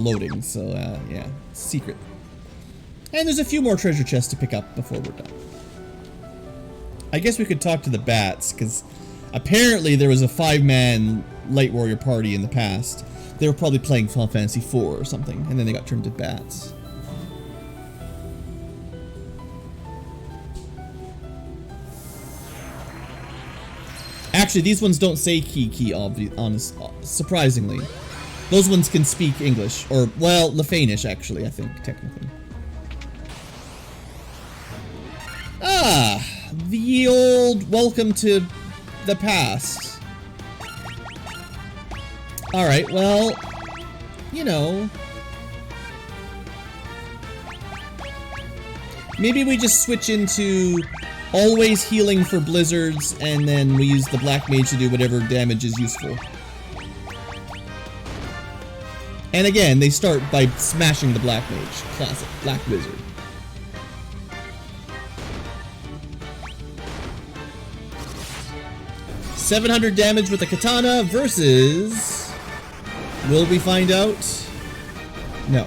loading, so yeah, secret. And there's a few more treasure chests to pick up before we're done. I guess we could talk to the bats, because apparently there was a 5-man Light Warrior party in the past. They were probably playing Final Fantasy 4 or something, and then they got turned to bats. Actually, these ones don't say Kiki, surprisingly. Those ones can speak English, or, well, Lefanish, actually, I think, technically. Ah, the old welcome to the past. Alright, well, you know. Maybe we just switch into always healing for blizzards, and then we use the Black Mage to do whatever damage is useful. And again, they start by smashing the Black Mage. Classic. Black Wizard. $700 damage with the katana versus... Will we find out? No.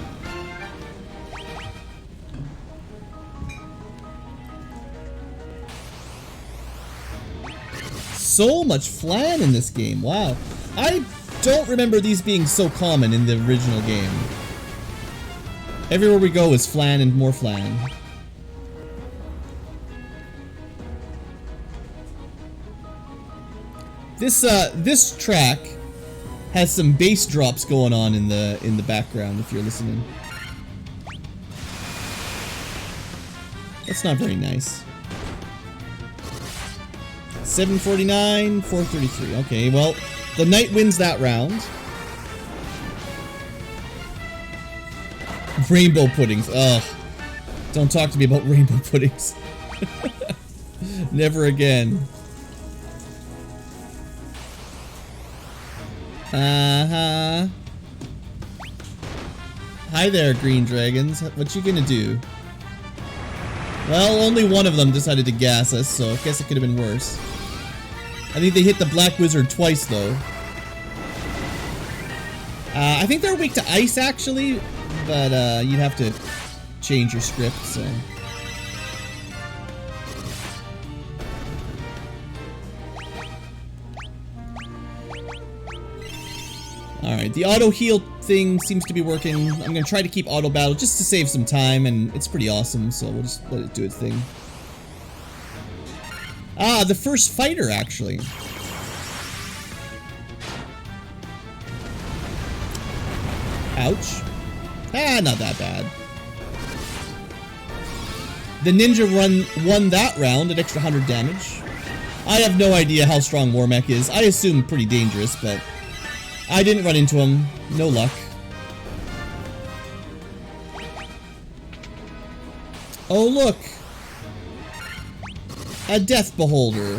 So much flan in this game. Wow. I don't remember these being so common in the original game. Everywhere we go is flan and more flan. This track has some bass drops going on in the background if you're listening. That's not very nice. 749, 433. Okay, well, the knight wins that round. Rainbow puddings. Ugh. Don't talk to me about rainbow puddings. Never again. Uh-huh. Hi there, green dragons. What you gonna do? Well, only one of them decided to gas us, so I guess it could have been worse. I think they hit the Black Wizard twice, though. I think they're weak to ice, actually, but you'd have to change your script, so... Alright, the auto heal thing seems to be working. I'm gonna try to keep auto battle just to save some time, and it's pretty awesome, so we'll just let it do its thing. Ah, the first fighter, actually. Ouch. Ah, not that bad. The ninja won that round, an extra 100 damage. I have no idea how strong Warmech is. I assume pretty dangerous, but I didn't run into him. No luck. Oh, look. A Death Beholder.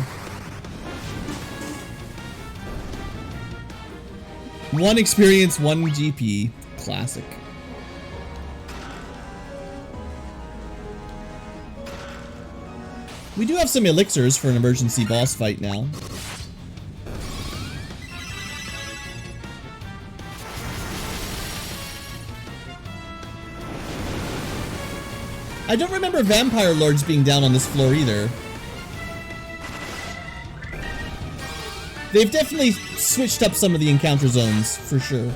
1 experience, 1 GP. Classic. We do have some elixirs for an emergency boss fight now. I don't remember Vampire Lords being down on this floor either. They've definitely switched up some of the encounter zones, for sure.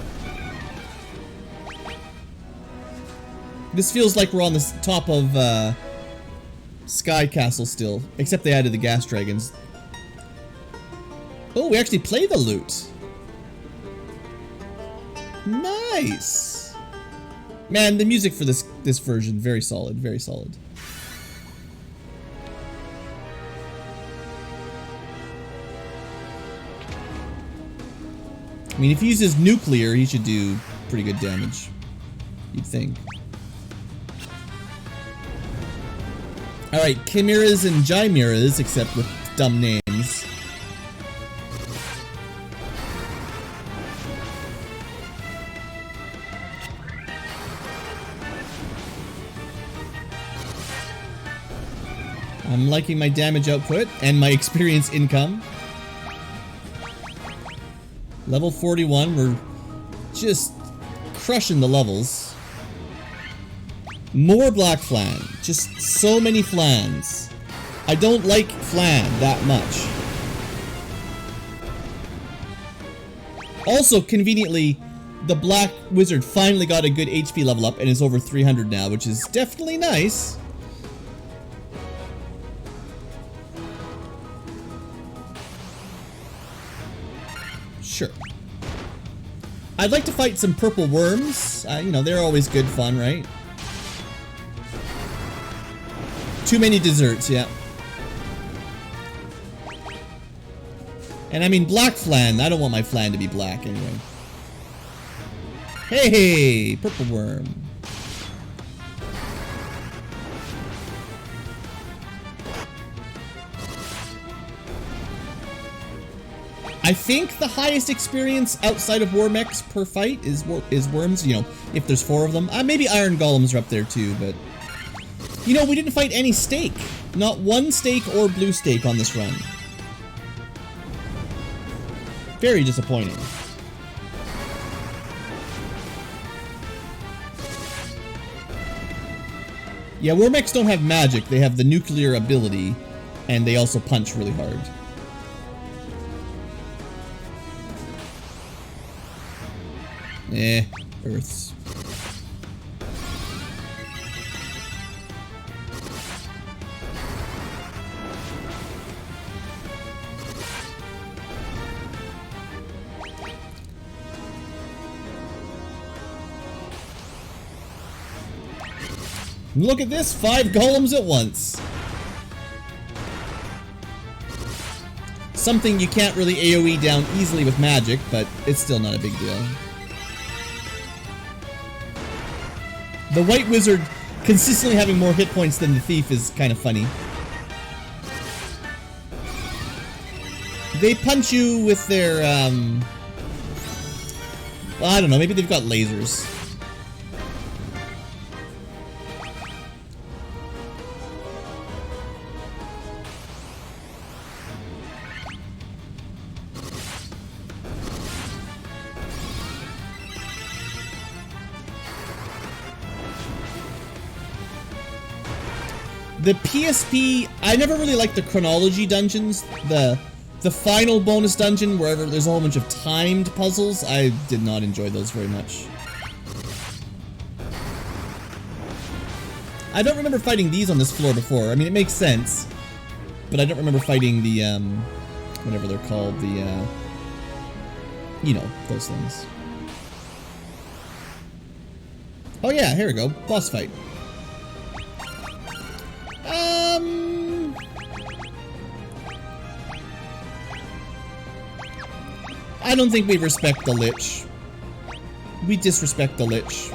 This feels like we're on the top of Sky Castle still, except they added the gas dragons. Oh, we actually play the lute. Nice. Man, the music for this version, very solid, very solid. I mean, if he uses nuclear, he should do pretty good damage. You'd think. Alright, chimeras and chimeras, except with dumb names. I'm liking my damage output and my experience income. Level 41, we're just crushing the levels. More black flan. Just so many flans. I don't like flan that much. Also, conveniently, the black wizard finally got a good HP level up and is over 300 now, which is definitely nice. Sure. I'd like to fight some purple worms. You know, they're always good fun, right? Too many desserts, yeah. And I mean black flan. I don't want my flan to be black anyway. Hey, purple worm. I think the highest experience outside of war mechs per fight is worms, you know, if there's 4 of them. Maybe iron golems are up there too, but... You know, we didn't fight any steak. Not one steak or blue steak on this run. Very disappointing. Yeah, war mechs don't have magic. They have the nuclear ability, and they also punch really hard. Earths. Look at this, 5 golems at once. Something you can't really AoE down easily with magic, but it's still not a big deal. The white wizard consistently having more hit points than the thief is kind of funny. They punch you with their, well, I don't know, maybe they've got lasers. The PSP, I never really liked the chronology dungeons. The final bonus dungeon, wherever there's a whole bunch of timed puzzles, I did not enjoy those very much. I don't remember fighting these on this floor before. I mean, it makes sense, but I don't remember fighting the, whatever they're called, the, you know, those things. Oh yeah, here we go, boss fight. I don't think we respect the Lich. We disrespect the Lich.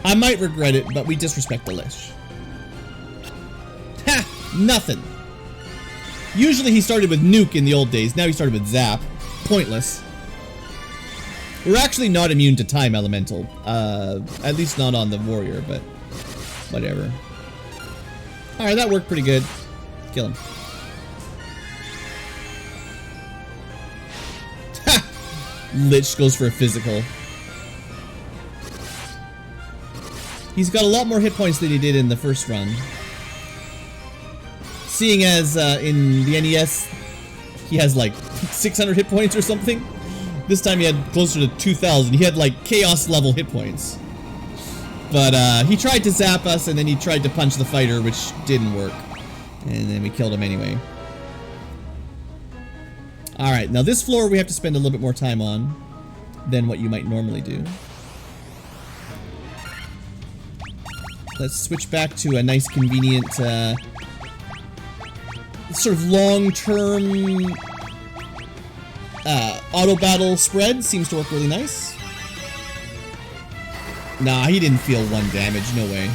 I might regret it, but we disrespect the Lich. Ha! Nothing. Usually he started with Nuke in the old days. Now he started with Zap. Pointless. We're actually not immune to Time Elemental. At least not on the Warrior, but whatever. Alright, that worked pretty good. Kill him. Ha! Lich goes for a physical. He's got a lot more hit points than he did in the first run. Seeing as in the NES, he has like 600 hit points or something. This time he had closer to 2,000. He had like chaos level hit points. But he tried to zap us and then he tried to punch the fighter, which didn't work. And then we killed him anyway. Alright, now this floor we have to spend a little bit more time on than what you might normally do. Let's switch back to a nice convenient sort of long-term auto battle spread. Seems to work really nice. Nah, he didn't feel 1 damage, no way.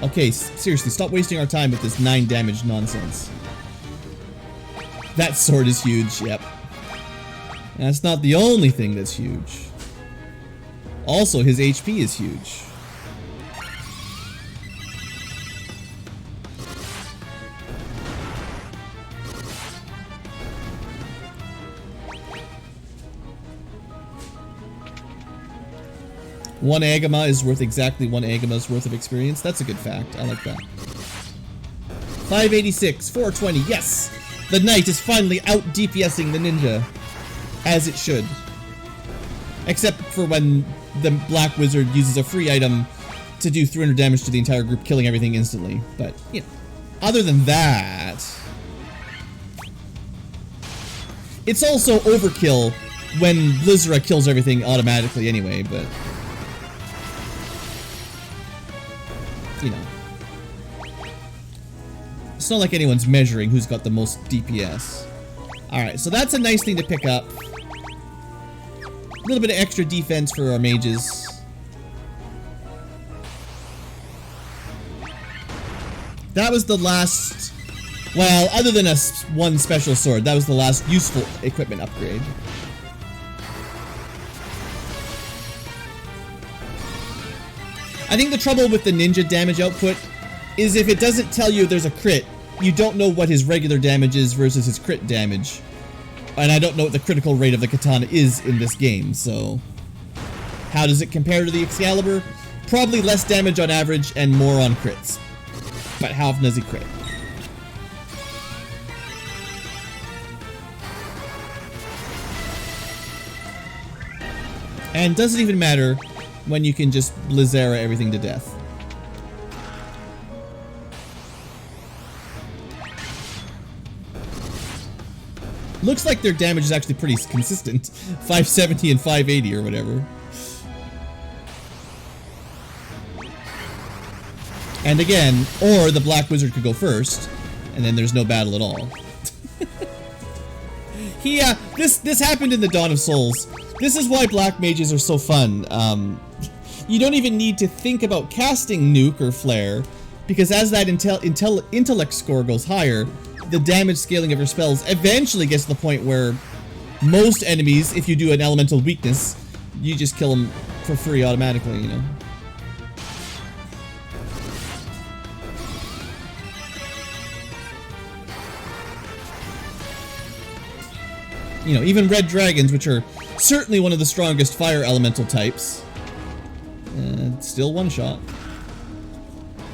Okay, seriously, stop wasting our time with this 9 damage nonsense. That sword is huge, yep. That's not the only thing that's huge. Also, his HP is huge. One Agama is worth exactly one Agama's worth of experience. That's a good fact. I like that. 586, 420, yes! The knight is finally out DPSing the ninja. As it should. Except for when the black wizard uses a free item to do 300 damage to the entire group, killing everything instantly. But, you know, other than that... It's also overkill when Blizzara kills everything automatically anyway, but... You know. It's not like anyone's measuring who's got the most DPS. Alright, so that's a nice thing to pick up. A little bit of extra defense for our mages. That was the last... Well, other than one special sword, that was the last useful equipment upgrade. I think the trouble with the ninja damage output is if it doesn't tell you there's a crit, you don't know what his regular damage is versus his crit damage. And I don't know what the critical rate of the katana is in this game, so... How does it compare to the Excalibur? Probably less damage on average and more on crits. But how often does he crit? And does it even matter when you can just Blizzara everything to death? Looks like their damage is actually pretty consistent. 570 and 580 or whatever. And again, or the Black Wizard could go first, and then there's no battle at all. This happened in the Dawn of Souls. This is why Black Mages are so fun. You don't even need to think about casting Nuke or Flare, because as that intellect score goes higher, the damage scaling of your spells eventually gets to the point where most enemies, if you do an elemental weakness, you just kill them for free automatically, you know. You know, even red dragons, which are certainly one of the strongest fire elemental types, still one shot.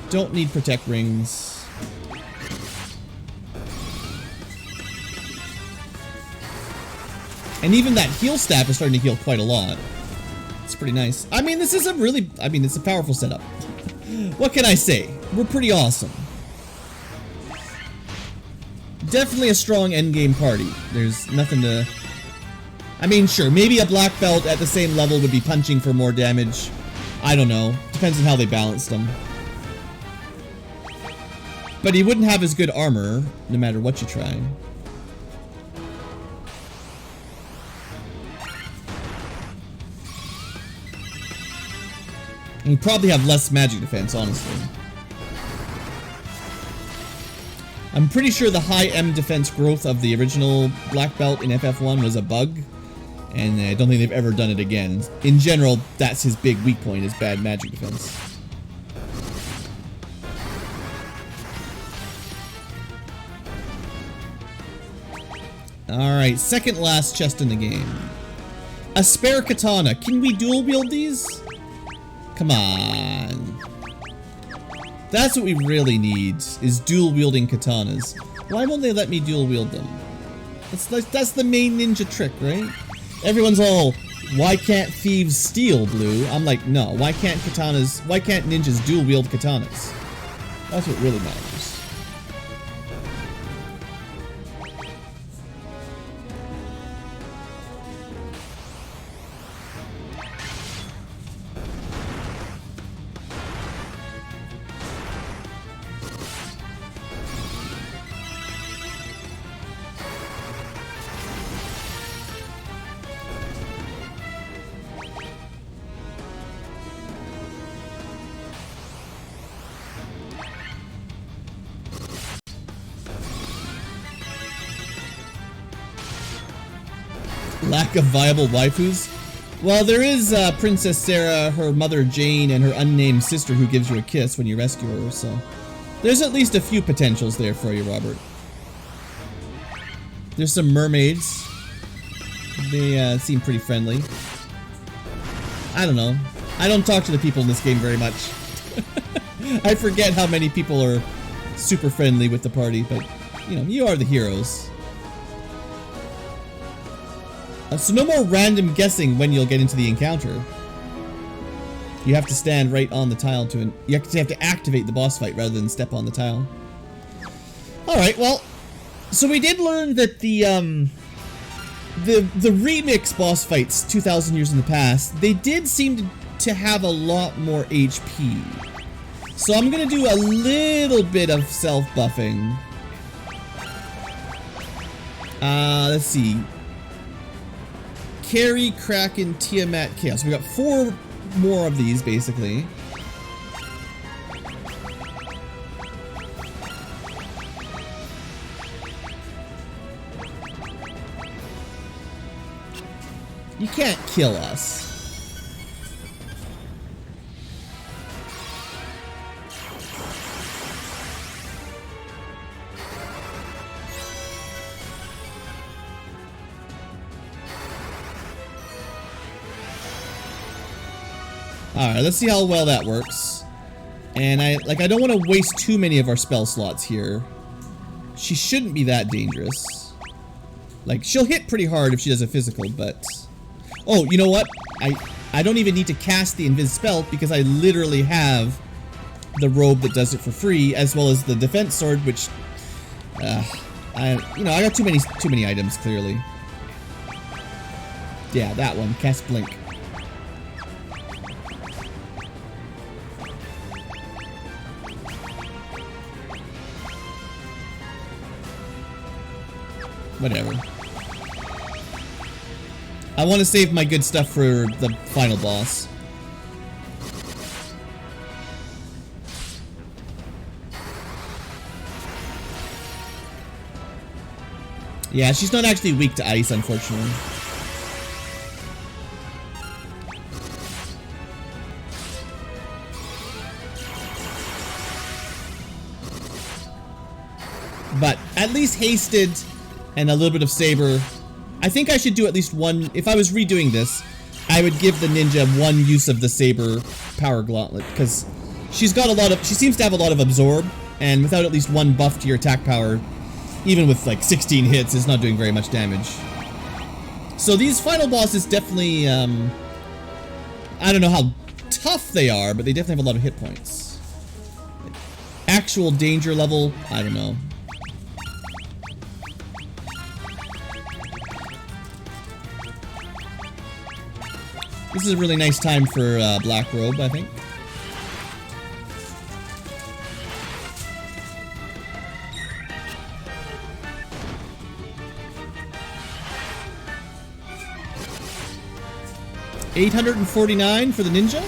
Don't need protect rings. And even that heal staff is starting to heal quite a lot. It's pretty nice. I mean, this is a really... I mean, it's a powerful setup. What can I say? We're pretty awesome. Definitely a strong endgame party. There's nothing to... I mean, sure, maybe a black belt at the same level would be punching for more damage. I don't know. Depends on how they balanced them. But he wouldn't have as good armor, no matter what you try. And he'd probably have less magic defense, honestly. I'm pretty sure the high M defense growth of the original Black Belt in FF1 was a bug, and I don't think they've ever done it again. In general, that's his big weak point, is bad magic defense. Alright, second last chest in the game. A spare katana. Can we dual wield these? Come on. That's what we really need, is dual wielding katanas. Why won't they let me dual wield them? That's the main ninja trick, right? Everyone's all, why can't thieves steal, Blue? I'm like, no, why can't ninjas dual wield katanas? That's what really matters. Lack of viable waifus? Well, there is Princess Sarah, her mother Jane, and her unnamed sister who gives you a kiss when you rescue her, so... There's at least a few potentials there for you, Robert. There's some mermaids. They seem pretty friendly. I don't know. I don't talk to the people in this game very much. I forget how many people are super friendly with the party, but, you know, you are the heroes. So no more random guessing when you'll get into the encounter. You have to stand right on the tile to... You have to activate the boss fight rather than step on the tile. Alright, well... So we did learn that the remix boss fights 2,000 years in the past, they did seem to have a lot more HP. So I'm gonna do a little bit of self-buffing. Let's see. Carry, Kraken, Tiamat, Chaos. We got 4 more of these, basically. You can't kill us. Alright, let's see how well that works. And I don't want to waste too many of our spell slots here. She shouldn't be that dangerous. Like, she'll hit pretty hard if she does a physical, but... Oh, you know what? I don't even need to cast the invis spell because I literally have the robe that does it for free, as well as the defense sword, which... I got too many items, clearly. Yeah, that one. Cast Blink. Whatever. I want to save my good stuff for the final boss. Yeah, she's not actually weak to ice, unfortunately. But at least hasted and a little bit of saber. I think I should do at least one. If I was redoing this, I would give the ninja one use of the saber power gauntlet, because she's got a lot of, she seems to have a lot of absorb, and without at least one buff to your attack power, even with like 16 hits, it's not doing very much damage. So these final bosses definitely, I don't know how tough they are, but they definitely have a lot of hit points. Actual danger level, I don't know. This is a really nice time for Black Robe, I think. $849 for the ninja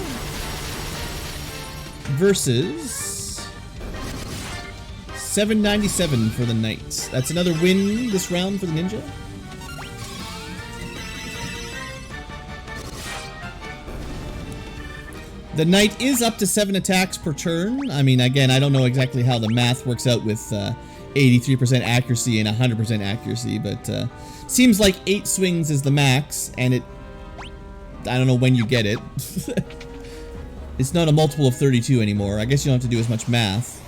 versus $797 for the knight. That's another win this round for the ninja. The knight is up to 7 attacks per turn. I mean, again, I don't know exactly how the math works out with 83% accuracy and 100% accuracy, but seems like 8 swings is the max, and I don't know when you get it. It's not a multiple of 32 anymore. I guess you don't have to do as much math.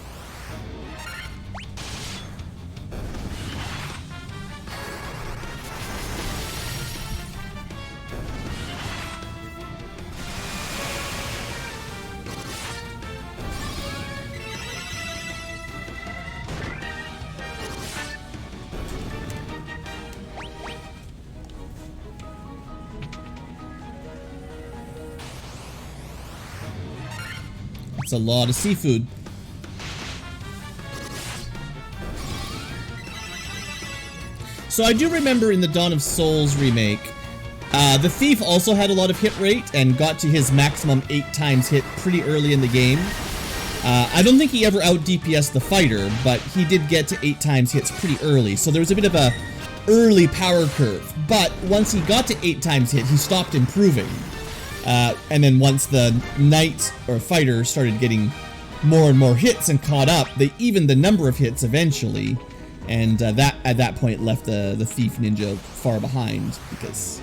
It's a lot of seafood. So I do remember in the Dawn of Souls remake, the thief also had a lot of hit rate and got to his maximum 8 times hit pretty early in the game. I don't think he ever out DPS'd the fighter, but he did get to 8 times hits pretty early. So there was a bit of a early power curve, but once he got to 8 times hit, he stopped improving. And then once the knight or fighter started getting more and more hits and caught up, they evened the number of hits eventually, and that at that point left the thief ninja far behind because.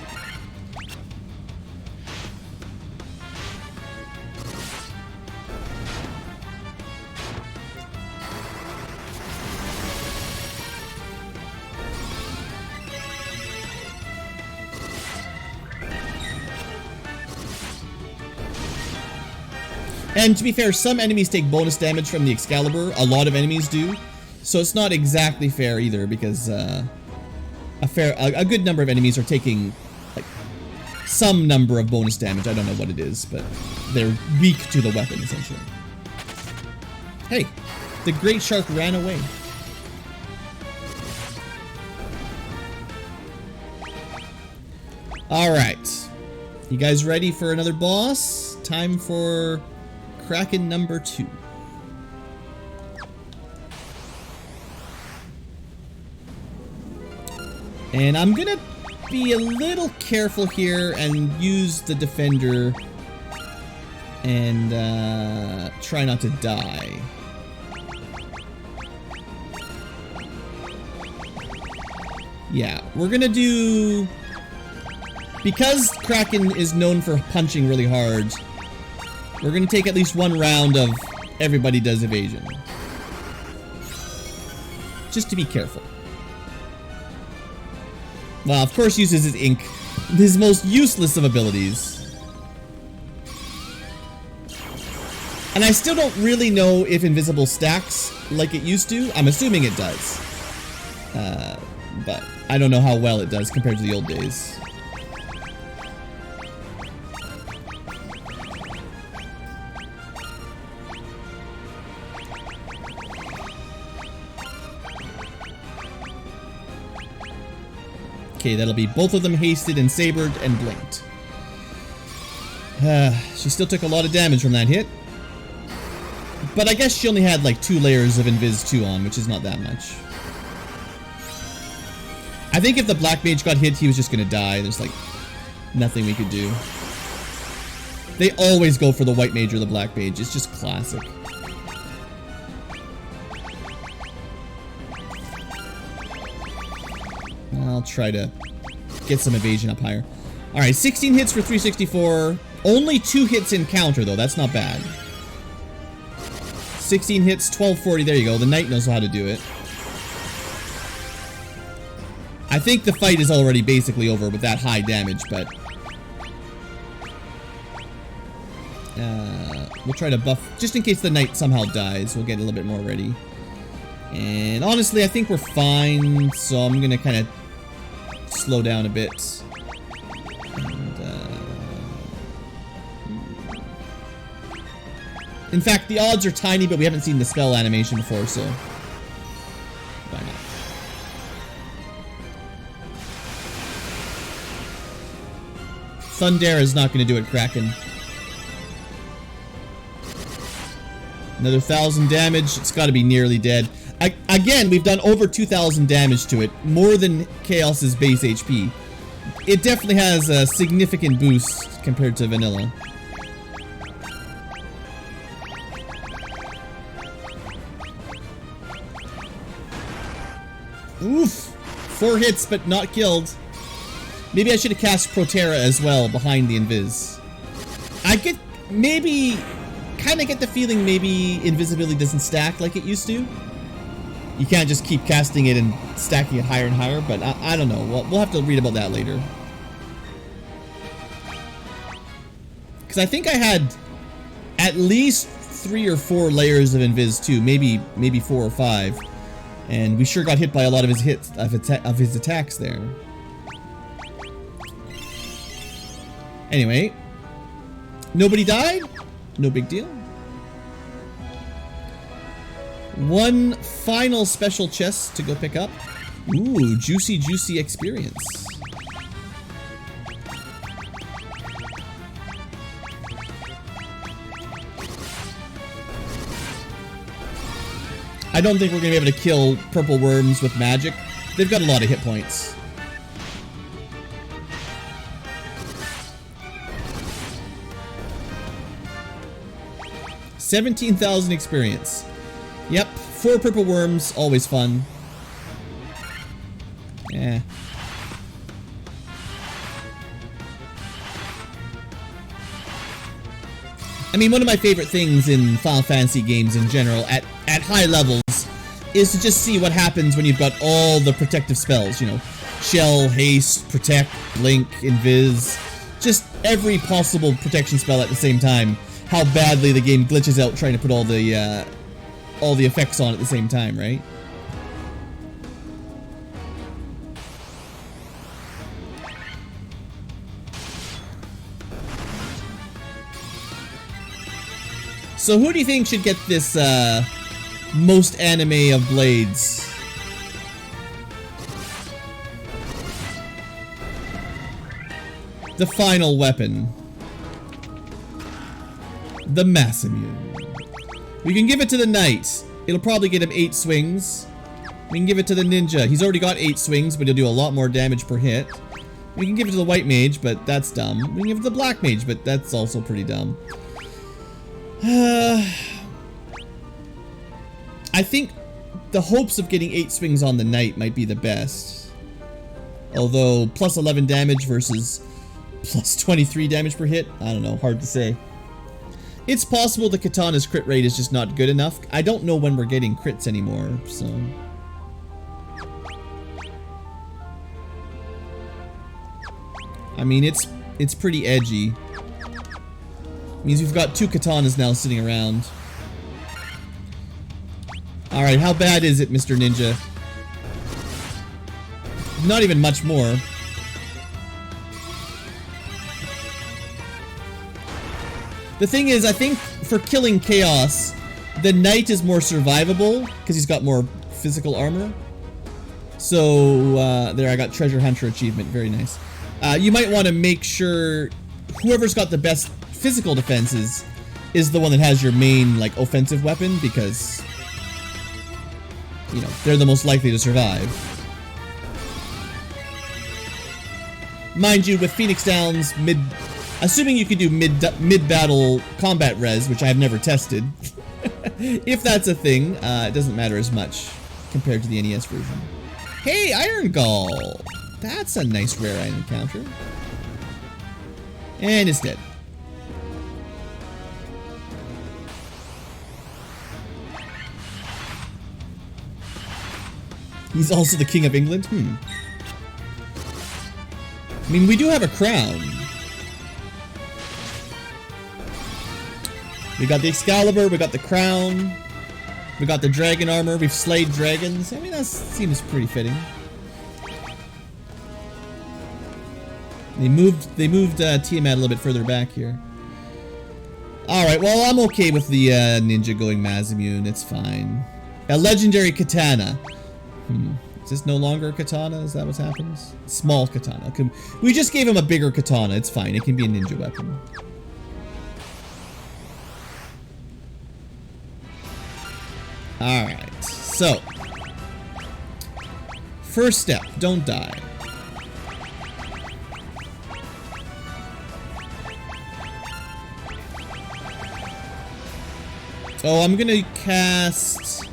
And to be fair, some enemies take bonus damage from the Excalibur. A lot of enemies do. So it's not exactly fair either, because a good number of enemies are taking like some number of bonus damage. I don't know what it is, but they're weak to the weapon, essentially. Hey, the great shark ran away. Alright. You guys ready for another boss? Time for Kraken Number Two. And I'm gonna be a little careful here and use the defender and try not to die. Yeah, we're gonna do... Because Kraken is known for punching really hard, we're gonna take at least one round of everybody does evasion. Just to be careful. Well, of course uses his ink. His most useless of abilities. And I still don't really know if invisible stacks like it used to. I'm assuming it does. But I don't know how well it does compared to the old days. Okay, that'll be both of them hasted and sabered and blinked. She still took a lot of damage from that hit. But I guess she only had like 2 layers of Invis 2 on, which is not that much. I think if the Black Mage got hit, he was just gonna die. There's like nothing we could do. They always go for the White Mage or the Black Mage. It's just classic. I'll try to get some evasion up higher. Alright, 16 hits for 364. Only 2 hits in counter, though. That's not bad. 16 hits, 1240. There you go. The Knight knows how to do it. I think the fight is already basically over with that high damage, but... we'll try to buff... Just in case the Knight somehow dies, we'll get a little bit more ready. And honestly, I think we're fine, so I'm gonna kind of slow down a bit. And, in fact, the odds are tiny, but we haven't seen the spell animation before, so why not? Thunder is not going to do it, Kraken. Another 1,000 damage. It's got to be nearly dead. Again, we've done over 2,000 damage to it, more than Chaos's base HP. It definitely has a significant boost compared to vanilla. Oof! 4 hits, but not killed. Maybe I should have cast Protera as well behind the Invis. I get, maybe, kind of get the feeling maybe invisibility doesn't stack like it used to. You can't just keep casting it and stacking it higher and higher, but I don't know. We'll have to read about that later. Because I think I had at least 3 or 4 layers of Invis too, maybe 4 or 5. And we sure got hit by a lot of his hits, of his attacks there. Anyway, nobody died? No big deal. One final special chest to go pick up. Ooh, juicy experience. I don't think we're gonna be able to kill purple worms with magic. They've got a lot of hit points. 17,000 experience. Yep, 4 purple worms, always fun. Yeah. I mean, one of my favorite things in Final Fantasy games in general, at high levels, is to just see what happens when you've got all the protective spells, you know. Shell, Haste, Protect, Blink, Invis. Just every possible protection spell at the same time. How badly the game glitches out trying to put all the effects on at the same time, right? So who do you think should get this most anime of blades? The final weapon. The Masamune. We can give it to the knight. It'll probably get him 8 swings. We can give it to the ninja. He's already got 8 swings, but he'll do a lot more damage per hit. We can give it to the white mage, but that's dumb. We can give it to the black mage, but that's also pretty dumb. I think the hopes of getting 8 swings on the knight might be the best. Although, plus 11 damage versus plus 23 damage per hit, I don't know, hard to say. It's possible the katana's crit rate is just not good enough. I don't know when we're getting crits anymore, so... I mean, it's pretty edgy. Means we've got 2 katanas now sitting around. Alright, how bad is it, Mr. Ninja? Not even much more. The thing is, I think for killing Chaos, the Knight is more survivable, because he's got more physical armor. So, there, I got Treasure Hunter achievement. Very nice. You might want to make sure whoever's got the best physical defenses is the one that has your main, like, offensive weapon, because, you know, they're the most likely to survive. Mind you, with Phoenix Down's assuming you could do mid-battle combat res, which I have never tested, if that's a thing, it doesn't matter as much compared to the NES version. Hey, Iron Gall! That's a nice rare I encounter. And it's dead. He's also the King of England? I mean, we do have a crown. We got the Excalibur, we got the crown, we got the dragon armor, we've slayed dragons. I mean, that seems pretty fitting. They moved Tiamat a little bit further back here. Alright, well, I'm okay with the ninja going Masamune, it's fine. A legendary katana. Is this no longer a katana? Is that what happens? Small katana. We just gave him a bigger katana. It's fine. It can be a ninja weapon. Alright. So. First step. Don't die. Oh, I'm gonna cast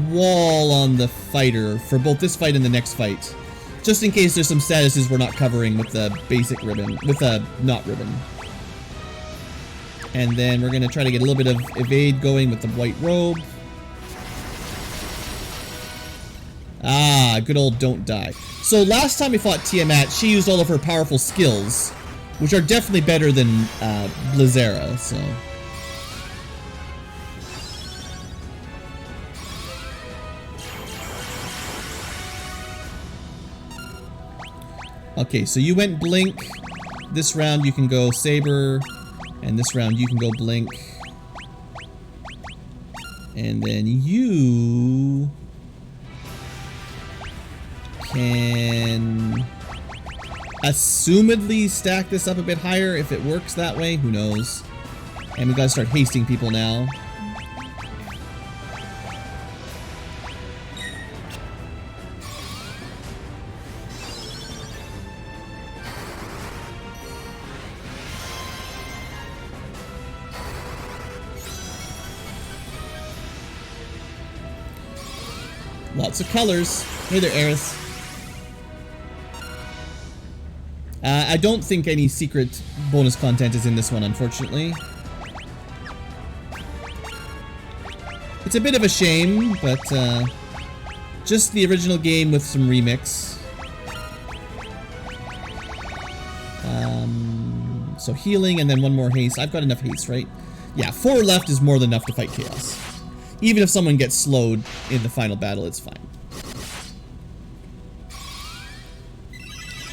Wall on the fighter for both this fight and the next fight, just in case there's some statuses we're not covering with the basic ribbon, with a not ribbon. And then we're gonna try to get a little bit of evade going with the white robe. Ah, good old don't die. So last time we fought Tiamat, she used all of her powerful skills, which are definitely better than Blizzara, so... Okay, so you went Blink. This round you can go Saber. And this round you can go Blink. And then you can assumedly stack this up a bit higher if it works that way. Who knows? And we gotta start hasting people now. Lots of colors. Hey there, Aerith. I don't think any secret bonus content is in this one, unfortunately. It's a bit of a shame, but just the original game with some remix. So healing and then one more haste. I've got enough haste, right? Yeah, 4 left is more than enough to fight Chaos. Even if someone gets slowed in the final battle, it's fine.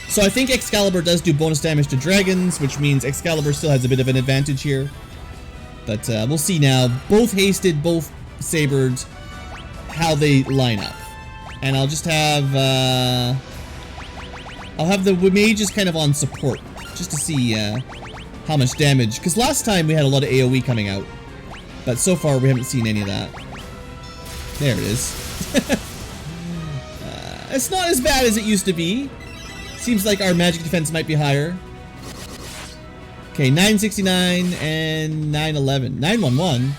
So I think Excalibur does do bonus damage to dragons, which means Excalibur still has a bit of an advantage here. But we'll see now. Both hasted, both sabered, how they line up. And I'll just have I'll have the mages kind of on support, just to see how much damage. Because last time we had a lot of AoE coming out, but so far we haven't seen any of that. There it is. It's not as bad as it used to be. Seems like our magic defense might be higher. Okay, 969 and 911. 911.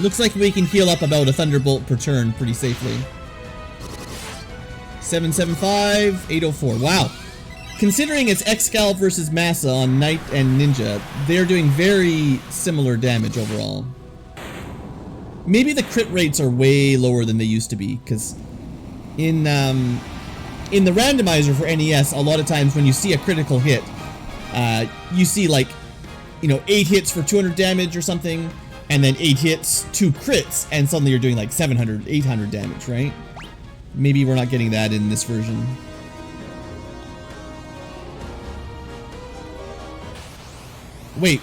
Looks like we can heal up about a Thunderbolt per turn pretty safely. 775, 804. Wow. Considering it's Excal versus Massa on Knight and Ninja, they're doing very similar damage overall. Maybe the crit rates are way lower than they used to be, because in the randomizer for NES, a lot of times when you see a critical hit, you see like, you know, 8 hits for 200 damage or something, and then 8 hits, 2 crits, and suddenly you're doing like 700, 800 damage, right? Maybe we're not getting that in this version. Wait.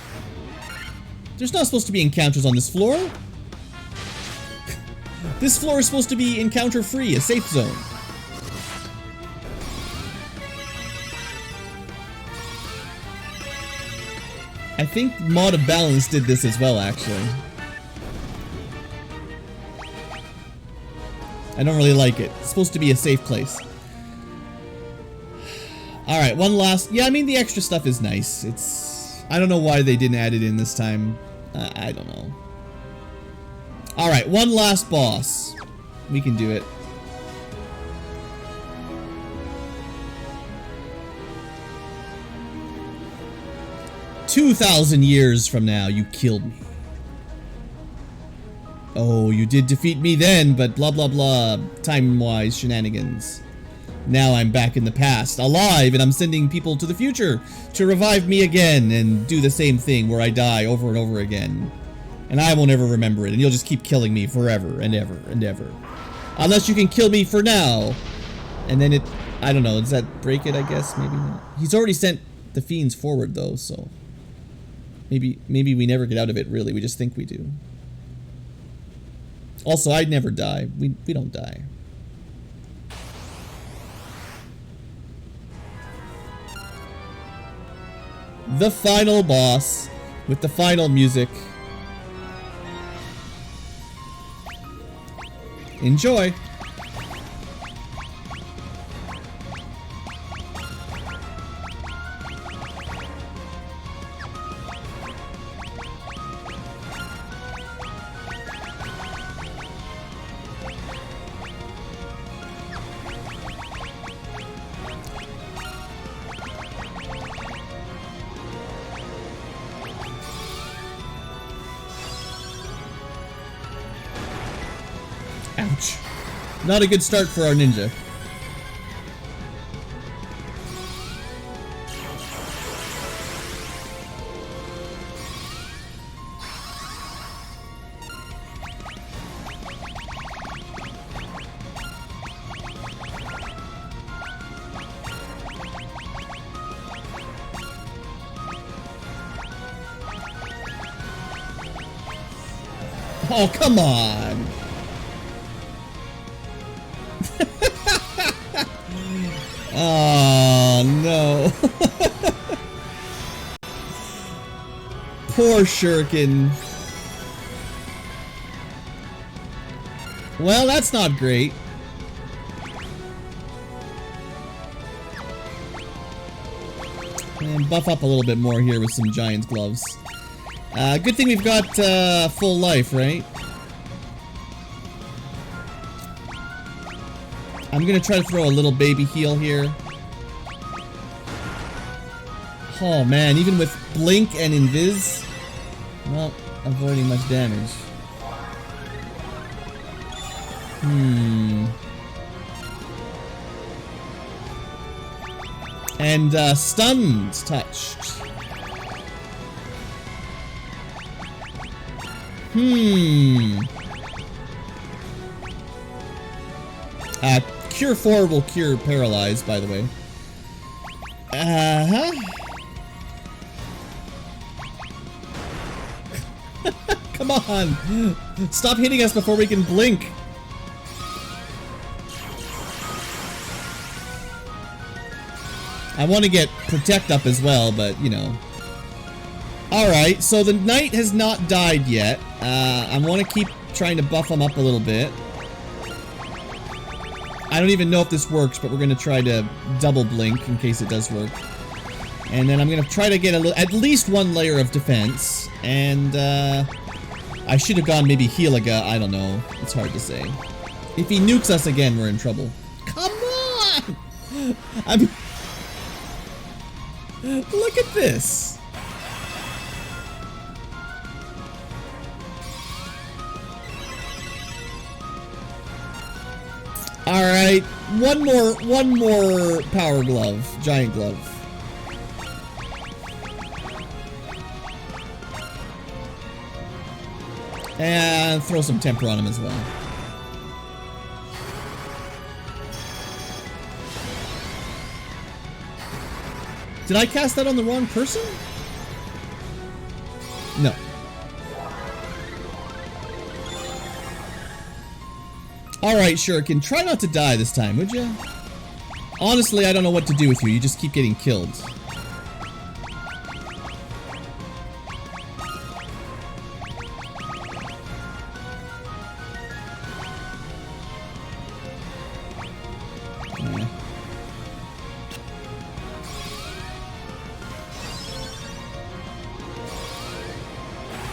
There's not supposed to be encounters on this floor? This floor is supposed to be encounter-free, a safe zone. I think Mod of Balance did this as well, actually. I don't really like it. It's supposed to be a safe place. Alright, one last... Yeah, I mean, the extra stuff is nice. It's... I don't know why they didn't add it in this time. I don't know. Alright, one last boss. We can do it. "2,000 years from now, you killed me. Oh, you did defeat me then, but blah blah blah, time-wise shenanigans. Now I'm back in the past, alive, and I'm sending people to the future to revive me again and do the same thing where I die over and over again. And I won't ever remember it, and you'll just keep killing me forever and ever and ever. Unless you can kill me for now." And then it... I don't know, does that break it, I guess? Maybe not. He's already sent the fiends forward, though, so... Maybe we never get out of it, really. We just think we do. Also, I'd never die. We don't die. The final boss with the final music. Enjoy. Ouch. Not a good start for our ninja. Oh, come on. Oh, no. Poor Shuriken. Well, that's not great. And buff up a little bit more here with some giant gloves. Good thing we've got full life, right? I'm gonna try to throw a little baby heal here. Oh man, even with blink and invis, not avoiding much damage. And stunned touched. Cure 4 will cure paralyze, by the way. Come on! Stop hitting us before we can blink! I want to get protect up as well, but you know. Alright, so the knight has not died yet. I want to keep trying to buff him up a little bit. I don't even know if this works, but we're going to try to double blink in case it does work. And then I'm going to try to get at least one layer of defense. And I should have gone maybe Heliga. I don't know. It's hard to say. If he nukes us again, we're in trouble. Come on! Look at this. All right, one more power glove, giant glove. And throw some temper on him as well. Did I cast that on the wrong person? No. Alright, Shuriken, try not to die this time, would you? Honestly, I don't know what to do with you. You just keep getting killed.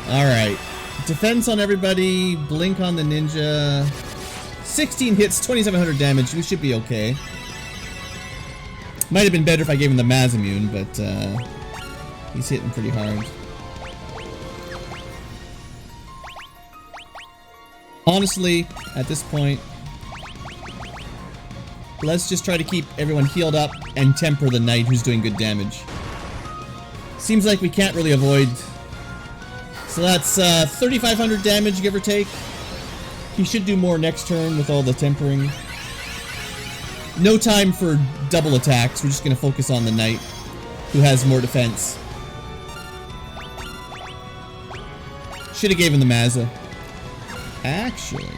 Alright. Defense on everybody. Blink on the ninja. 16 hits, 2,700 damage. We should be okay. Might have been better if I gave him the Mazimmune, but he's hitting pretty hard. Honestly, at this point, let's just try to keep everyone healed up and temper the knight who's doing good damage. Seems like we can't really avoid. So that's 3,500 damage, give or take. He should do more next turn with all the tempering. No time for double attacks. We're just going to focus on the knight, who has more defense. Should have gave him the Mazza. Actually,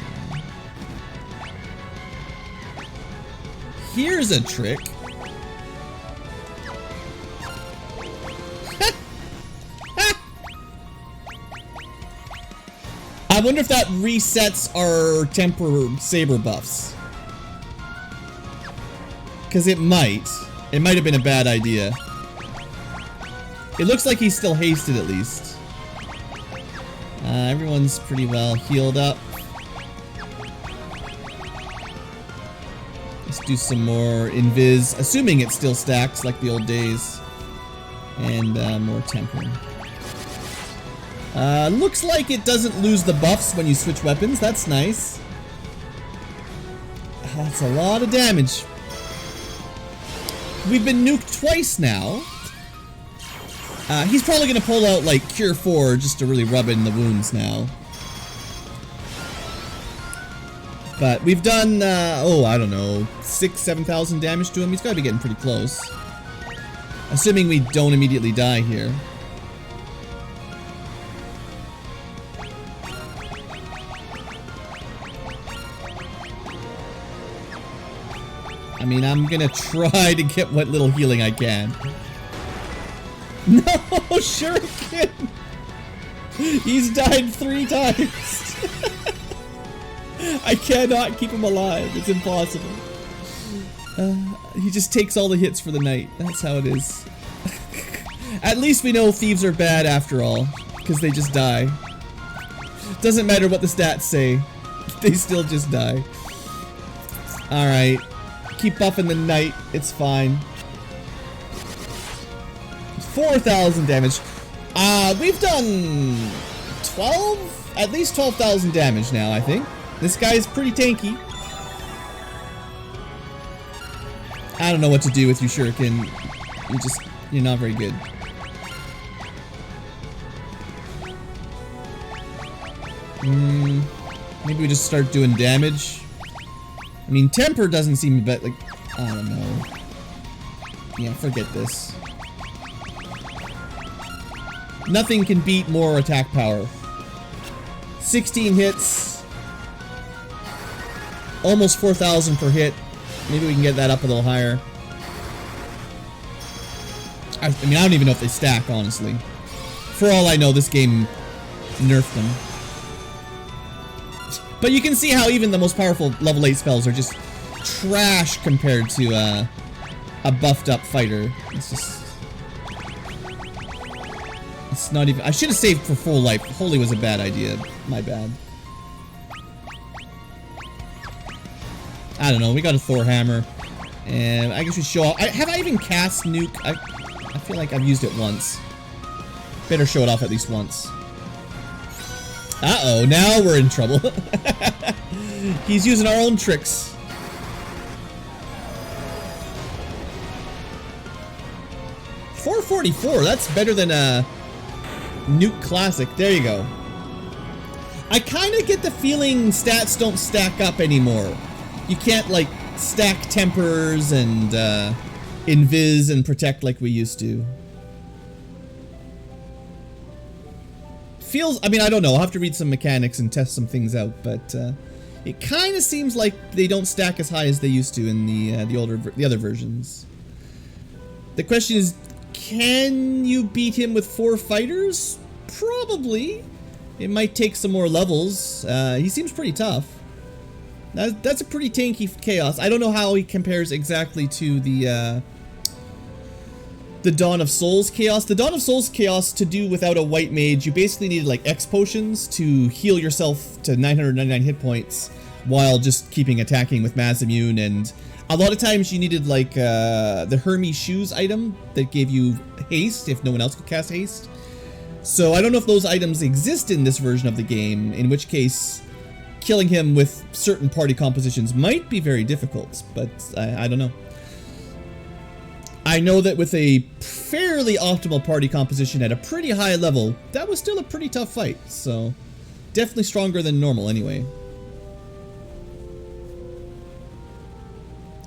here's a trick. I wonder if that resets our temper saber buffs. Because it might. It might have been a bad idea. It looks like he's still hasted at least. Everyone's pretty well healed up. Let's do some more invis, assuming it still stacks like the old days. And more tempering. Looks like it doesn't lose the buffs when you switch weapons. That's nice. That's a lot of damage. We've been nuked twice now. He's probably going to pull out, like, Cure 4 just to really rub in the wounds now. But we've done, oh, I don't know, 6,000-7,000 damage to him. He's got to be getting pretty close. Assuming we don't immediately die here. I mean, I'm gonna try to get what little healing I can. No, Shuriken! He's died 3 times. I cannot keep him alive. It's impossible. He just takes all the hits for the night. That's how it is. At least we know thieves are bad after all. because they just die. Doesn't matter what the stats say, they still just die. Alright, keep buffing the knight, it's fine. 4,000 damage. We've done 12? At least 12,000 damage now, I think. This guy's pretty tanky. I don't know what to do with you, Shuriken. You're not very good. Maybe we just start doing damage. I mean, temper doesn't seem like, I don't know. Yeah, forget this. Nothing can beat more attack power. 16 hits. Almost 4,000 per hit. Maybe we can get that up a little higher. I mean, I don't even know if they stack, honestly. For all I know, this game nerfed them. But you can see how even the most powerful level 8 spells are just trash compared to a buffed up fighter. It's just... It's not even... I should have saved for full life. Holy was a bad idea. My bad. I don't know. We got a Thor Hammer. And I guess we show off... Have I even cast Nuke? I feel like I've used it once. Better show it off at least once. Uh-oh. Now we're in trouble. He's using our own tricks. $444. That's better than a Nuke Classic. There you go. I kind of get the feeling stats don't stack up anymore. You can't, like, stack tempers and invis and protect like we used to. Feels, I mean, I don't know. I'll have to read some mechanics and test some things out, but it kind of seems like they don't stack as high as they used to in the other versions. The question is, can you beat him with 4 fighters? Probably. It might take some more levels. He seems pretty tough. That's a pretty tanky Chaos. I don't know how he compares exactly to the Dawn of Souls Chaos. The Dawn of Souls Chaos, to do without a white mage, you basically needed like X potions to heal yourself to 999 hit points while just keeping attacking with mass immune, and a lot of times you needed like the Hermes shoes item that gave you haste if no one else could cast haste. So I don't know if those items exist in this version of the game, in which case killing him with certain party compositions might be very difficult, but I don't know. I know that with a fairly optimal party composition at a pretty high level, that was still a pretty tough fight, so definitely stronger than normal anyway.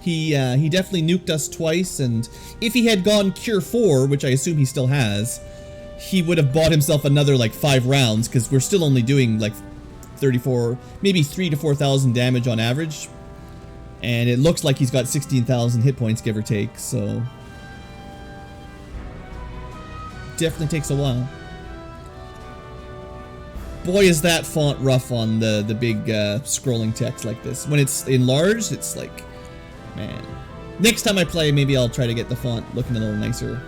He definitely nuked us twice, and if he had gone Cure 4, which I assume he still has, he would have bought himself another like 5 rounds, because we're still only doing like 34, maybe 3,000 to 4,000 damage on average. And it looks like he's got 16,000 hit points, give or take, so definitely takes a while. Boy, is that font rough on the big scrolling text like this. When it's enlarged, it's like, man. Next time I play, maybe I'll try to get the font looking a little nicer.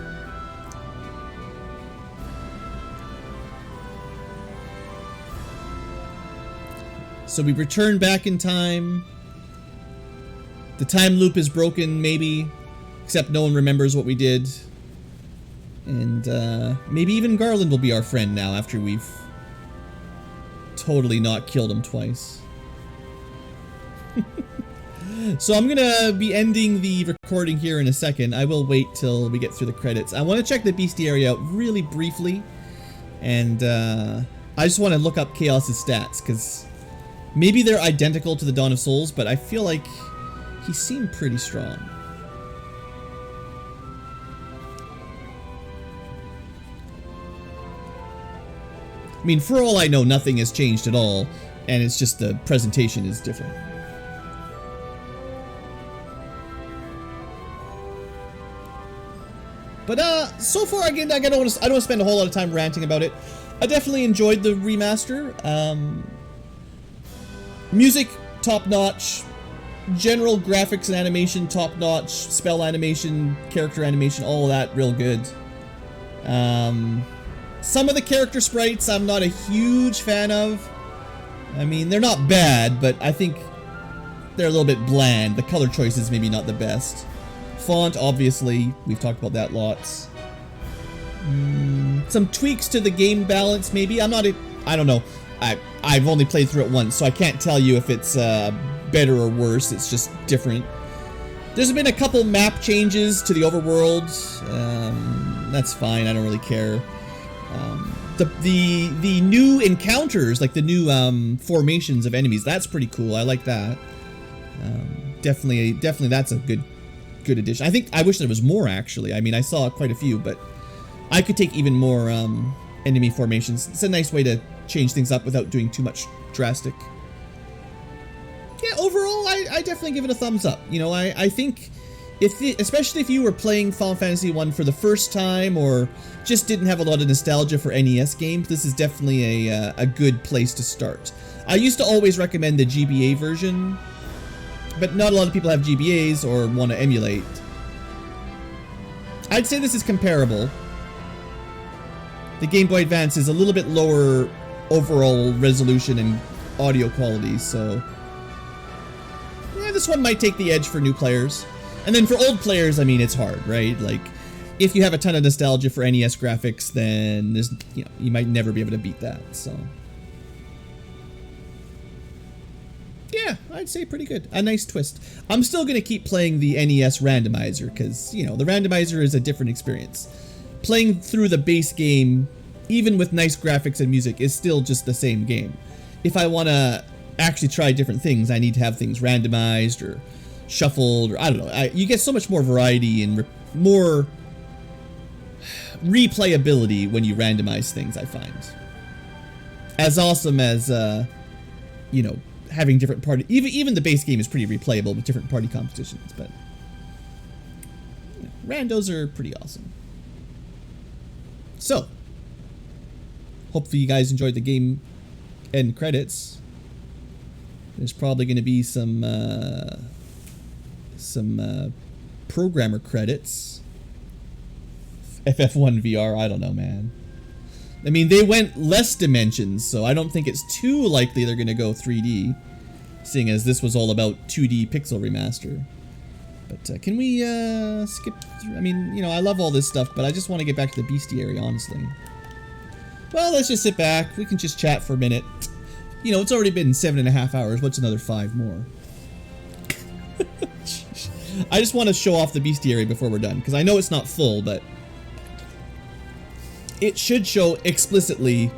So we return back in time. The time loop is broken, maybe. Except no one remembers what we did. And maybe even Garland will be our friend now after we've totally not killed him twice. So I'm gonna be ending the recording here in a second. I will wait till we get through the credits. I want to check the bestiary out really briefly. And I just want to look up Chaos's stats, because maybe they're identical to the Dawn of Souls, but I feel like he seemed pretty strong. I mean, for all I know, nothing has changed at all, and it's just the presentation is different. But so far, again, I don't want to spend a whole lot of time ranting about it. I definitely enjoyed the remaster. Music, top-notch. General graphics and animation, top-notch. Spell animation, character animation, all of that, real good. Some of the character sprites I'm not a huge fan of. I mean, they're not bad, but I think they're a little bit bland. The color choices maybe not the best. Font, obviously, we've talked about that lots. Some tweaks to the game balance, maybe. I don't know. I've only played through it once, so I can't tell you if it's better or worse. It's just different. There's been a couple map changes to the overworld. That's fine. I don't really care. The new encounters, like the new formations of enemies, that's pretty cool. I like that. Definitely that's a good addition. I wish there was more, actually. I mean, I saw quite a few, but I could take even more enemy formations. It's a nice way to change things up without doing too much drastic. Yeah, overall, I definitely give it a thumbs up. You know, I think, especially if you were playing Final Fantasy 1 for the first time or just didn't have a lot of nostalgia for NES games, this is definitely a good place to start. I used to always recommend the GBA version, but not a lot of people have GBAs or want to emulate. I'd say this is comparable. The Game Boy Advance is a little bit lower overall resolution and audio quality, so yeah, this one might take the edge for new players. And then for old players, I mean, it's hard, right? Like, if you have a ton of nostalgia for NES graphics, then there's, you know, you might never be able to beat that, so. Yeah, I'd say pretty good. A nice twist. I'm still going to keep playing the NES randomizer because, you know, the randomizer is a different experience. Playing through the base game, even with nice graphics and music, is still just the same game. If I want to actually try different things, I need to have things randomized or shuffled, or I don't know. You get so much more variety and more replayability when you randomize things, I find. As awesome as, you know, having different party, even the base game is pretty replayable with different party competitions, but you know, randos are pretty awesome. So, hopefully you guys enjoyed the game end credits. There's probably going to be some programmer credits. FF1 VR, I don't know, man. I mean, they went less dimensions, so I don't think it's too likely they're going to go 3D, seeing as this was all about 2D Pixel Remaster. But can we skip through? I mean, you know, I love all this stuff, but I just want to get back to the bestiary, honestly. Well, let's just sit back. We can just chat for a minute. You know, it's already been 7.5 hours. What's another 5 more? I just want to show off the bestiary before we're done, because I know it's not full, but it should show explicitly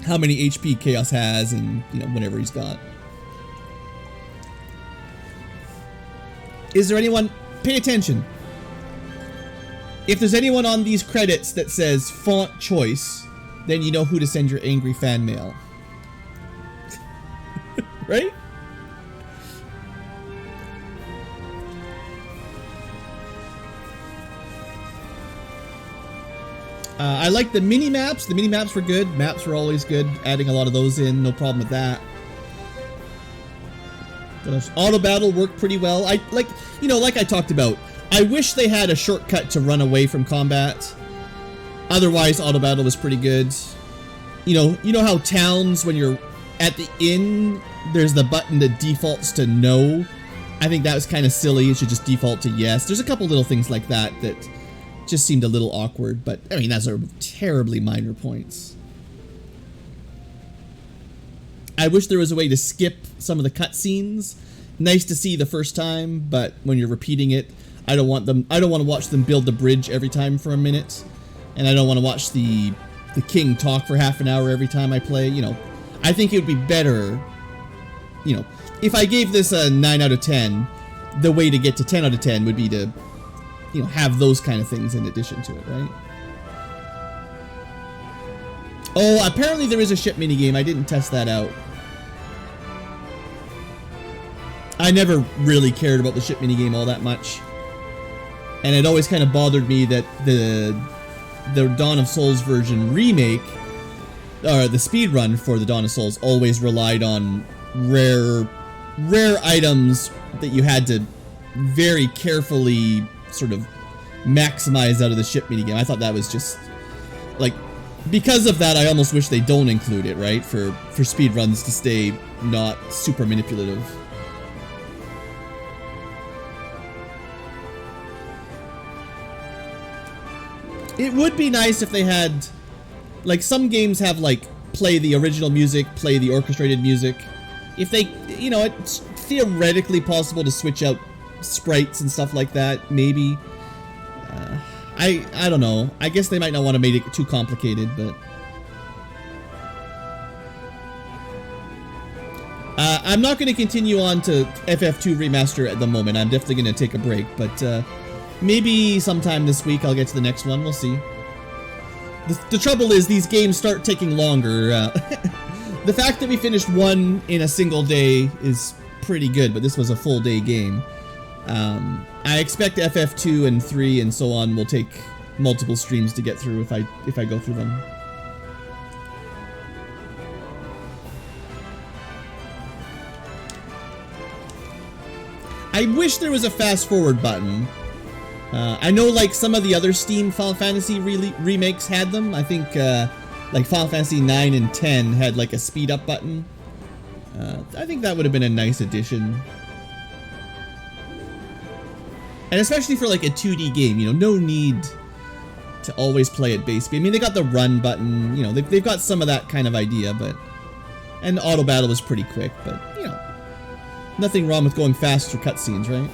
how many HP Chaos has and, you know, whatever he's got. Is there anyone? Pay attention. If there's anyone on these credits that says font choice, then you know who to send your angry fan mail. Right? I like the mini-maps. The mini-maps were good. Maps were always good. Adding a lot of those in, no problem with that. Auto battle worked pretty well. Like I talked about, I wish they had a shortcut to run away from combat. Otherwise, auto battle was pretty good. You know how towns, when you're at the inn, there's the button that defaults to no. I think that was kind of silly. It should just default to yes. There's a couple little things like that that just seemed a little awkward, but I mean, those are terribly minor points. I wish there was a way to skip some of the cutscenes. Nice to see the first time, but when you're repeating it, I don't want to watch them build the bridge every time for a minute, and I don't want to watch the king talk for half an hour every time I play. You know, I think it would be better, you know, if I gave this a 9 out of 10, the way to get to 10 out of 10 would be to, you know, have those kind of things in addition to it, right? Oh, apparently there is a ship minigame. I didn't test that out. I never really cared about the ship minigame all that much. And it always kind of bothered me that the Dawn of Souls version remake, or the speedrun for the Dawn of Souls, always relied on rare items that you had to very carefully sort of maximize out of the ship minigame. I thought that was just, like, because of that, I almost wish they don't include it, right? For speedruns to stay not super manipulative. It would be nice if they had, like, some games have, like, play the original music, play the orchestrated music. If they, you know, it's theoretically possible to switch out sprites and stuff like that, maybe. I don't know. I guess they might not want to make it too complicated, but... I'm not going to continue on to FF2 Remaster at the moment. I'm definitely going to take a break, but maybe sometime this week I'll get to the next one. We'll see. The trouble is these games start taking longer. The fact that we finished one in a single day is pretty good, but this was a full day game. I expect FF2 and 3 and so on will take multiple streams to get through if I go through them. I wish there was a fast forward button. I know like some of the other Steam Final Fantasy remakes had them. I think like Final Fantasy 9 and 10 had like a speed up button. I think that would have been a nice addition. And especially for like a 2D game, you know, no need to always play at base speed. I mean, they got the run button, you know, they've got some of that kind of idea, but... And the auto battle was pretty quick, but, you know, nothing wrong with going fast through cutscenes, right?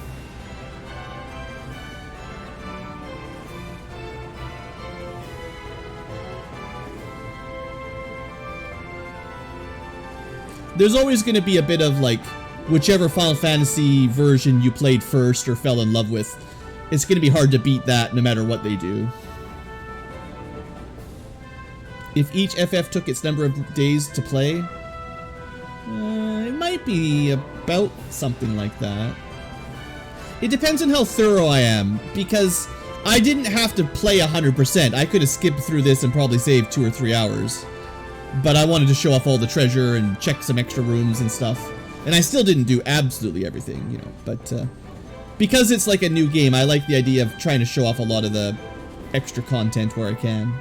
There's always going to be a bit of, like, whichever Final Fantasy version you played first or fell in love with, it's going to be hard to beat that no matter what they do. If each FF took its number of days to play, it might be about something like that. It depends on how thorough I am, because I didn't have to play 100%. I could have skipped through this and probably saved 2 or 3 hours. But I wanted to show off all the treasure and check some extra rooms and stuff. And I still didn't do absolutely everything, you know, but because it's like a new game, I like the idea of trying to show off a lot of the extra content where I can.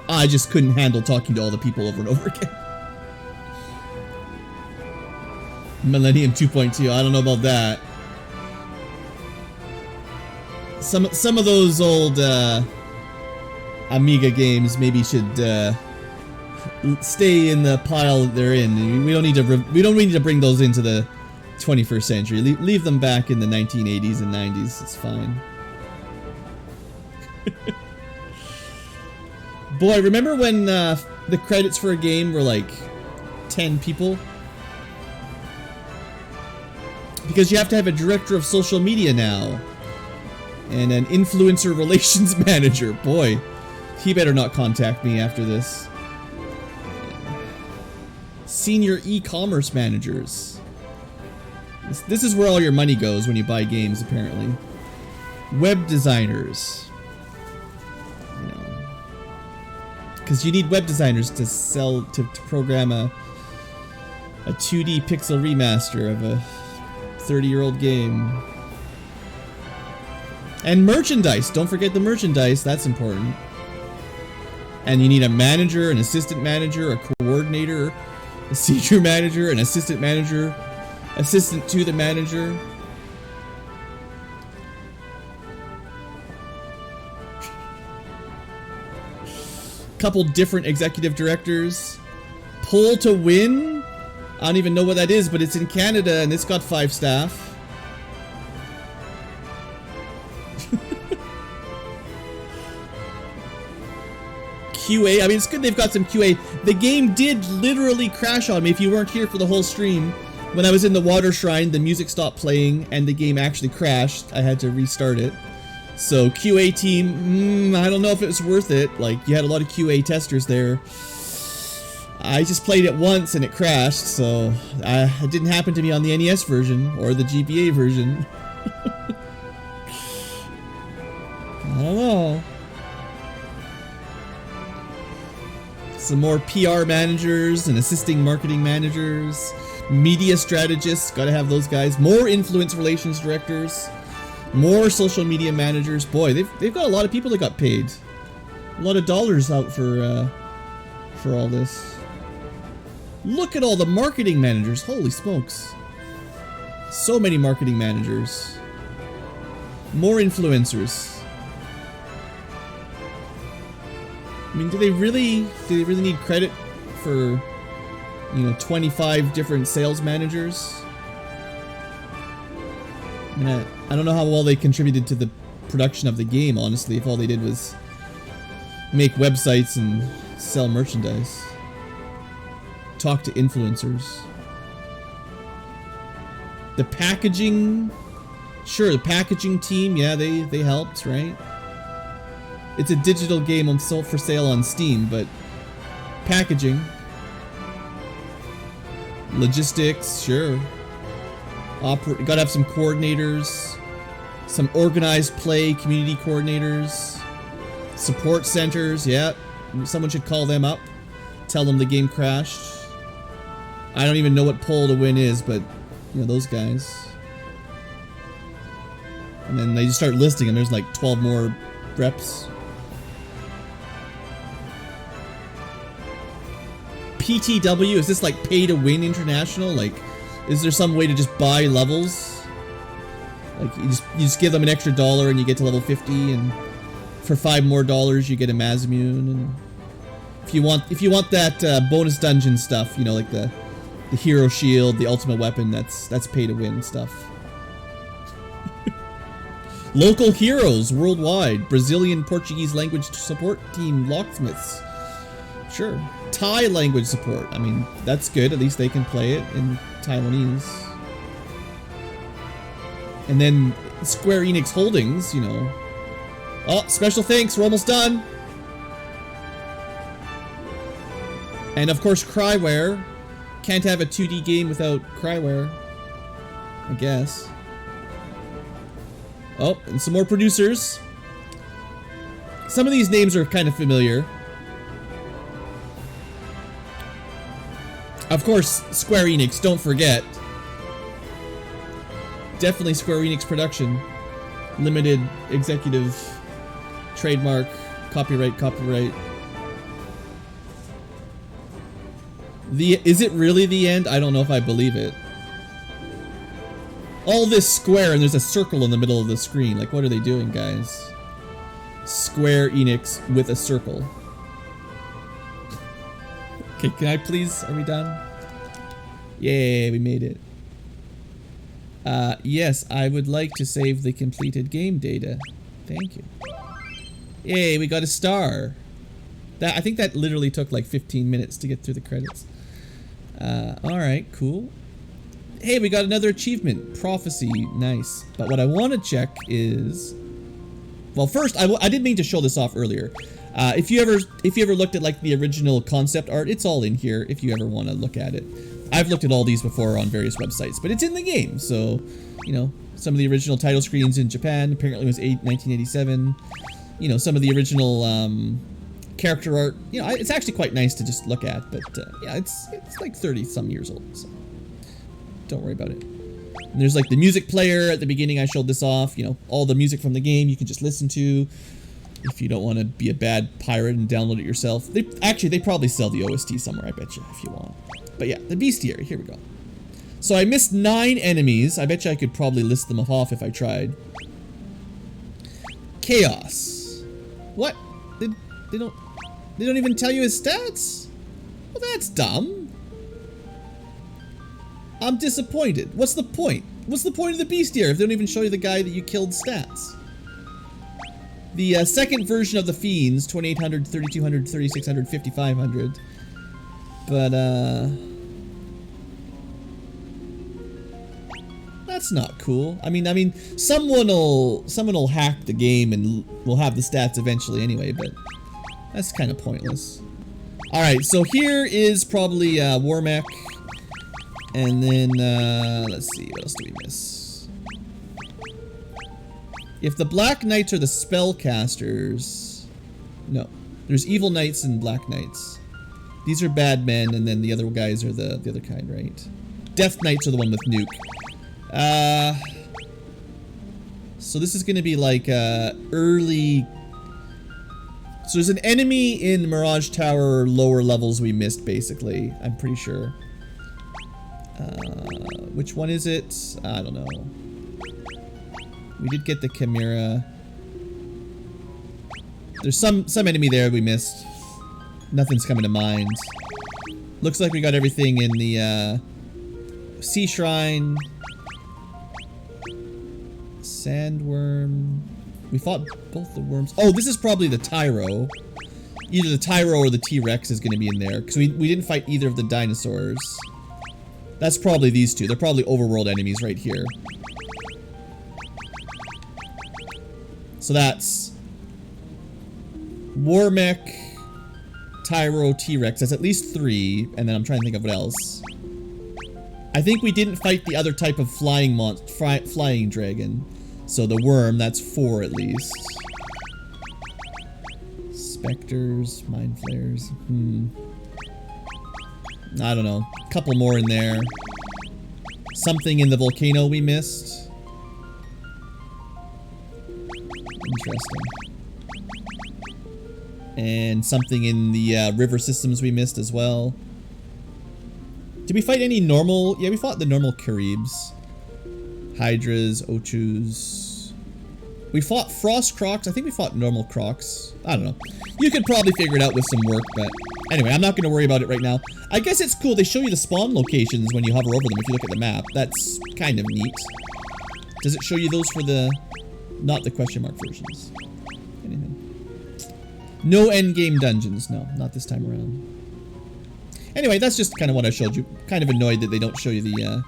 I just couldn't handle talking to all the people over and over again. Millennium 2.2, I don't know about that. Some of those old Amiga games maybe should stay in the pile that they're in. We don't need to bring those into the 21st century. Leave them back in the 1980s and 90s. It's fine. Boy, remember when the credits for a game were like 10 people? Because you have to have a director of social media now. And an influencer relations manager. Boy, he better not contact me after this. Senior e-commerce managers. This is where all your money goes when you buy games, apparently. Web designers. You know, because you need web designers to to program a 2D pixel remaster of a 30-year-old game. And merchandise. Don't forget the merchandise. That's important. And you need a manager, an assistant manager, a coordinator, a senior manager, an assistant manager, assistant to the manager. Couple different executive directors. Pull to win? I don't even know what that is, but it's in Canada and it's got 5 staff. QA, I mean, it's good they've got some QA. The game did literally crash on me. If you weren't here for the whole stream, when I was in the water shrine, the music stopped playing and the game actually crashed. I had to restart it. So QA team, I don't know if it was worth it. Like, you had a lot of QA testers there. I just played it once and it crashed, so it didn't happen to me on the NES version or the GBA version. I don't know. Some more PR managers and assisting marketing managers, media strategists, gotta have those guys. More influence relations directors, More social media managers. Boy, they've got a lot of people that got paid. A lot of dollars out for all this. Look at all the marketing managers. Holy smokes. So many marketing managers. More influencers. I mean, do they really need credit for, you know, 25 different sales managers? I mean, I don't know how well they contributed to the production of the game, honestly, if all they did was make websites and sell merchandise. Talk to influencers. The packaging, sure, the packaging team, yeah, they helped, right? It's a digital game sold for sale on Steam, but packaging, logistics, sure. Gotta have some coordinators, some organized play community coordinators, support centers, yeah. Someone should call them up, tell them the game crashed. I don't even know what poll to win is, but you know, those guys. And then they just start listing them. There's like 12 more reps. PTW, is this like pay to win international? Like, is there some way to just buy levels? Like you just give them an extra $1 and you get to level 50, and for $5 more you get a Mazmune. And if you want that bonus dungeon stuff, you know, like the hero shield, the ultimate weapon, that's pay to win stuff. Local heroes worldwide. Brazilian Portuguese language support team locksmiths. Sure. Thai language support. I mean, that's good. At least they can play it in Taiwanese. And then Square Enix Holdings, you know. Oh, special thanks. We're almost done. And of course, Cryware. Can't have a 2D game without Cryware, I guess. Oh, and some more producers. Some of these names are kind of familiar. Of course, Square Enix, don't forget. Definitely Square Enix production. Limited, executive, trademark, copyright. Is it really the end? I don't know if I believe it. All this square and there's a circle in the middle of the screen. Like, what are they doing, guys? Square Enix with a circle. Okay, can I please? Are we done? Yay, we made it. Yes, I would like to save the completed game data. Thank you. Yay, we got a star. I think that literally took like 15 minutes to get through the credits. Alright, cool. Hey, we got another achievement. Prophecy, nice. But what I want to check is... Well, first, I did mean to show this off earlier. If you ever looked at like the original concept art, it's all in here if you ever want to look at it. I've looked at all these before on various websites, but it's in the game, so, you know, some of the original title screens in Japan apparently was 1987. You know, some of the original character art, you know, it's actually quite nice to just look at, but yeah, it's like 30-some years old, so don't worry about it. And there's like the music player at the beginning. I showed this off, you know, all the music from the game you can just listen to if you don't want to be a bad pirate and download it yourself. They probably sell the OST somewhere, I bet you, if you want. But yeah, the bestiary, here we go. So I missed 9 enemies. I bet you I could probably list them off if I tried. Chaos. What? They don't even tell you his stats? Well, that's dumb. I'm disappointed. What's the point? What's the point of the bestiary if they don't even show you the guy that you killed stats? The second version of the Fiends, 2800, 3200, 3600, 5500. But, that's not cool. I mean, someone will hack the game and will have the stats eventually anyway, but that's kind of pointless. Alright, so here is probably, Warmech. And then, let's see, what else do we miss? If the Black Knights are the spellcasters... No. There's Evil Knights and Black Knights. These are bad men, and then the other guys are the other kind, right? Death Knights are the one with Nuke. So this is going to be like early... So there's an enemy in Mirage Tower lower levels we missed, basically. I'm pretty sure. Which one is it? I don't know. We did get the Chimera. There's some enemy there we missed. Nothing's coming to mind. Looks like we got everything in the Sea Shrine. Sandworm. We fought both the worms. Oh, this is probably the Tyro. Either the Tyro or the T-Rex is going to be in there. Because we didn't fight either of the dinosaurs. That's probably these two. They're probably overworld enemies right here. So that's... Warmech, Tyro, T-Rex. That's at least 3. And then I'm trying to think of what else. I think we didn't fight the other type of flying flying dragon. So the worm, that's 4 at least. Specters, mind flares. I don't know. A couple more in there. Something in the volcano we missed. Interesting. And something in the river systems we missed as well. Did we fight any normal? Yeah, we fought the normal Caribs. Hydras, Ochus. We fought Frost Crocs. I think we fought normal Crocs. I don't know. You could probably figure it out with some work, but anyway, I'm not going to worry about it right now. I guess it's cool. They show you the spawn locations when you hover over them if you look at the map. That's kind of neat. Does it show you those for the... Not the question mark versions. Anything. No endgame dungeons. No, not this time around. Anyway, that's just kind of what I showed you. Kind of annoyed that they don't show you the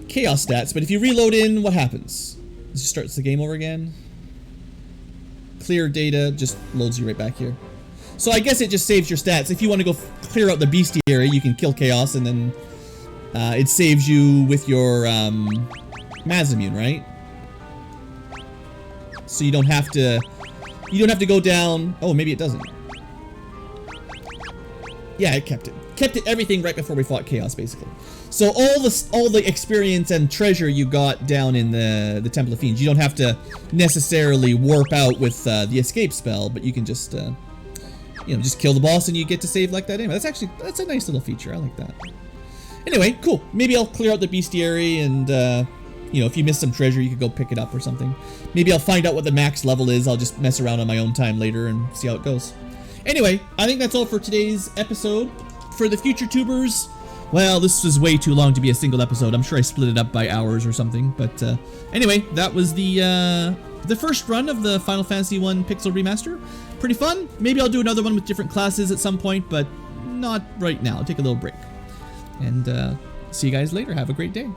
chaos stats, but if you reload in, what happens? It just starts the game over again. Clear data just loads you right back here. So I guess it just saves your stats. If you want to go clear out the bestiary, you can kill chaos, and then it saves you with your Mazimune, right? So you don't have to go down. Oh, maybe it doesn't. Yeah, it kept it. Kept it everything right before we fought chaos, basically. So all the experience and treasure you got down in the Temple of Fiends, you don't have to necessarily warp out with the escape spell, but you can just just kill the boss and you get to save like that anyway. That's a nice little feature. I like that. Anyway, cool. Maybe I'll clear out the bestiary and if you miss some treasure, you could go pick it up or something. Maybe I'll find out what the max level is. I'll just mess around on my own time later and see how it goes. Anyway, I think that's all for today's episode. For the future tubers, well, this was way too long to be a single episode. I'm sure I split it up by hours or something. But anyway, that was the first run of the Final Fantasy 1 Pixel Remaster. Pretty fun. Maybe I'll do another one with different classes at some point, but not right now. I'll take a little break. And see you guys later. Have a great day.